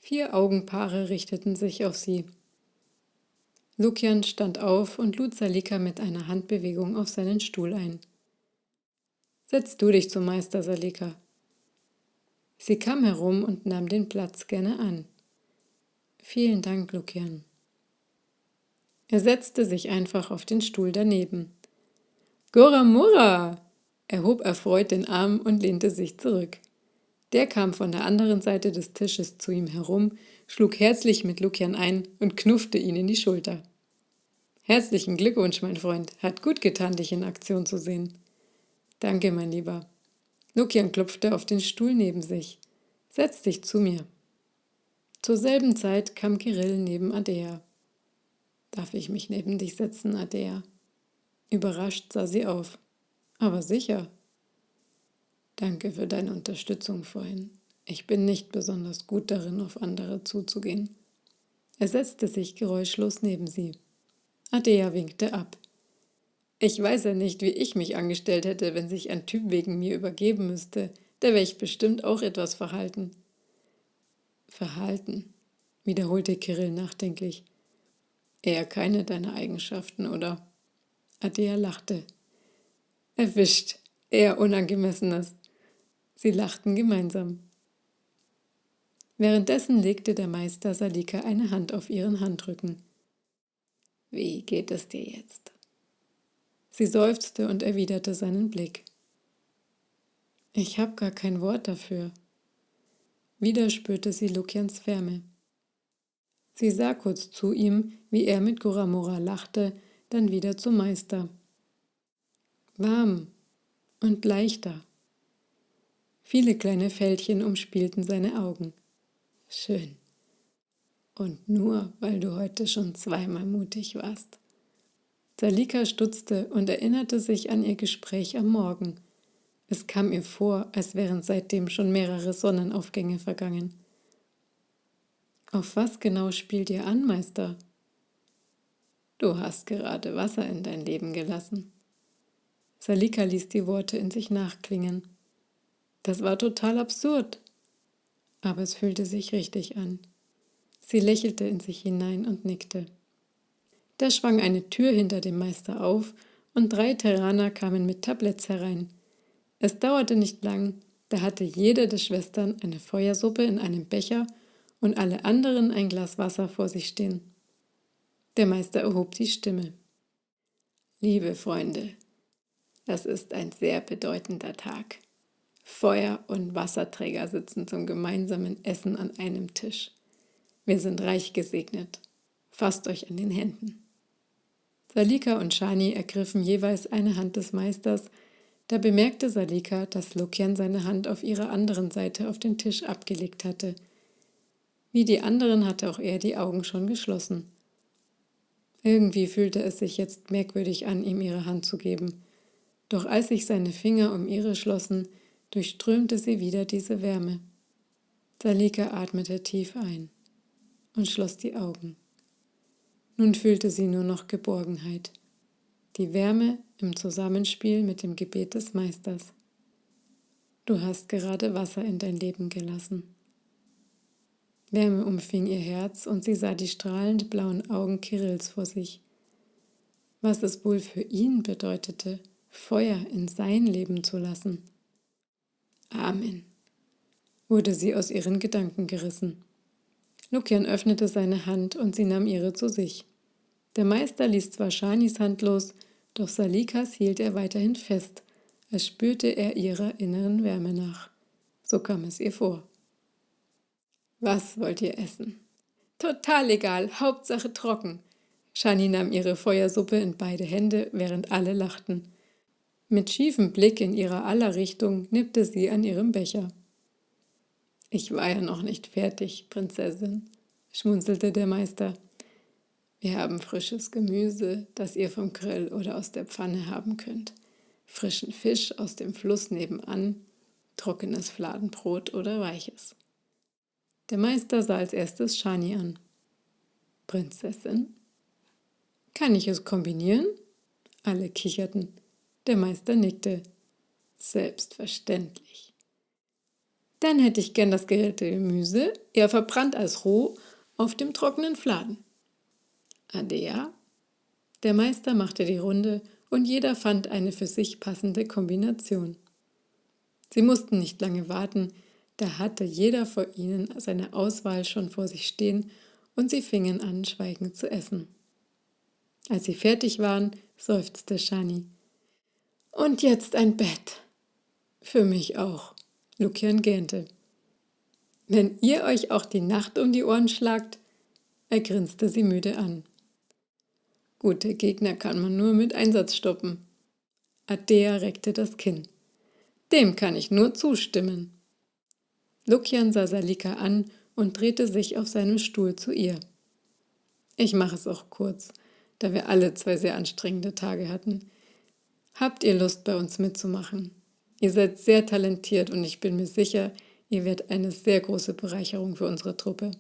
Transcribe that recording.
4 Augenpaare richteten sich auf sie. Lukian stand auf und lud Salika mit einer Handbewegung auf seinen Stuhl ein. »Setz du dich zum Meister, Salika.« Sie kam herum und nahm den Platz gerne an. »Vielen Dank, Lukian.« Er setzte sich einfach auf den Stuhl daneben. »Goramura!« Er hob erfreut den Arm und lehnte sich zurück. Der kam von der anderen Seite des Tisches zu ihm herum, schlug herzlich mit Lukian ein und knuffte ihn in die Schulter. »Herzlichen Glückwunsch, mein Freund. Hat gut getan, dich in Aktion zu sehen.« »Danke, mein Lieber.« Lukian klopfte auf den Stuhl neben sich. »Setz dich zu mir.« Zur selben Zeit kam Kirill neben Adea. »Darf ich mich neben dich setzen, Adea?« Überrascht sah sie auf. »Aber sicher.« »Danke für deine Unterstützung vorhin. Ich bin nicht besonders gut darin, auf andere zuzugehen.« Er setzte sich geräuschlos neben sie. Adea winkte ab. »Ich weiß ja nicht, wie ich mich angestellt hätte, wenn sich ein Typ wegen mir übergeben müsste. Da wäre ich bestimmt auch etwas verhalten.« »Verhalten«, wiederholte Kirill nachdenklich. »Eher keine deiner Eigenschaften, oder?« Adea lachte. »Erwischt, eher Unangemessenes.« Sie lachten gemeinsam. Währenddessen legte der Meister Salika eine Hand auf ihren Handrücken. »Wie geht es dir jetzt?« Sie seufzte und erwiderte seinen Blick. »Ich habe gar kein Wort dafür.« Wieder spürte sie Lukians Wärme. Sie sah kurz zu ihm, wie er mit Goramura lachte, dann wieder zum Meister. Warm und leichter. Viele kleine Fältchen umspielten seine Augen. Schön. Und nur, weil du heute schon 2-mal mutig warst. Salika stutzte und erinnerte sich an ihr Gespräch am Morgen. Es kam ihr vor, als wären seitdem schon mehrere Sonnenaufgänge vergangen. Auf was genau spielt ihr an, Meister? Du hast gerade Wasser in dein Leben gelassen. Salika ließ die Worte in sich nachklingen. Das war total absurd. Aber es fühlte sich richtig an. Sie lächelte in sich hinein und nickte. Da schwang eine Tür hinter dem Meister auf und 3 Terraner kamen mit Tabletts herein. Es dauerte nicht lang, da hatte jede der Schwestern eine Feuersuppe in einem Becher und alle anderen ein Glas Wasser vor sich stehen. Der Meister erhob die Stimme. Liebe Freunde, das ist ein sehr bedeutender Tag. Feuer- und Wasserträger sitzen zum gemeinsamen Essen an einem Tisch. Wir sind reich gesegnet. Fasst euch an den Händen. Salika und Shani ergriffen jeweils eine Hand des Meisters. Da bemerkte Salika, dass Lukian seine Hand auf ihrer anderen Seite auf den Tisch abgelegt hatte. Wie die anderen hatte auch er die Augen schon geschlossen. Irgendwie fühlte es sich jetzt merkwürdig an, ihm ihre Hand zu geben. Doch als sich seine Finger um ihre schlossen, durchströmte sie wieder diese Wärme. Salika atmete tief ein und schloss die Augen. Nun fühlte sie nur noch Geborgenheit. Die Wärme im Zusammenspiel mit dem Gebet des Meisters. Du hast gerade Wasser in dein Leben gelassen. Wärme umfing ihr Herz und sie sah die strahlend blauen Augen Kirills vor sich. Was es wohl für ihn bedeutete, Feuer in sein Leben zu lassen. Amen, wurde sie aus ihren Gedanken gerissen. Lukian öffnete seine Hand und sie nahm ihre zu sich. Der Meister ließ zwar Shanis Hand los, doch Salikas hielt er weiterhin fest, als spürte er ihrer inneren Wärme nach. So kam es ihr vor. Was wollt ihr essen? Total egal, Hauptsache trocken. Shani nahm ihre Feuersuppe in beide Hände, während alle lachten. Mit schiefem Blick in ihrer aller Richtung nippte sie an ihrem Becher. Ich war ja noch nicht fertig, Prinzessin, schmunzelte der Meister. Wir haben frisches Gemüse, das ihr vom Grill oder aus der Pfanne haben könnt. Frischen Fisch aus dem Fluss nebenan, trockenes Fladenbrot oder weiches. Der Meister sah als erstes Shani an. Prinzessin? Kann ich es kombinieren? Alle kicherten. Der Meister nickte. Selbstverständlich. Dann hätte ich gern das gegrillte Gemüse, eher verbrannt als roh, auf dem trockenen Fladen. Adea? Der Meister machte die Runde und jeder fand eine für sich passende Kombination. Sie mussten nicht lange warten, da hatte jeder vor ihnen seine Auswahl schon vor sich stehen und sie fingen an, schweigend zu essen. Als sie fertig waren, seufzte Shani. Und jetzt ein Bett. Für mich auch. Lukian gähnte. Wenn ihr euch auch die Nacht um die Ohren schlagt, er grinste sie müde an. Gute Gegner kann man nur mit Einsatz stoppen. Adea reckte das Kinn. Dem kann ich nur zustimmen. Lukian sah Salika an und drehte sich auf seinem Stuhl zu ihr. Ich mache es auch kurz, da wir alle 2 sehr anstrengende Tage hatten. Habt ihr Lust, bei uns mitzumachen? Ihr seid sehr talentiert und ich bin mir sicher, ihr werdet eine sehr große Bereicherung für unsere Truppe.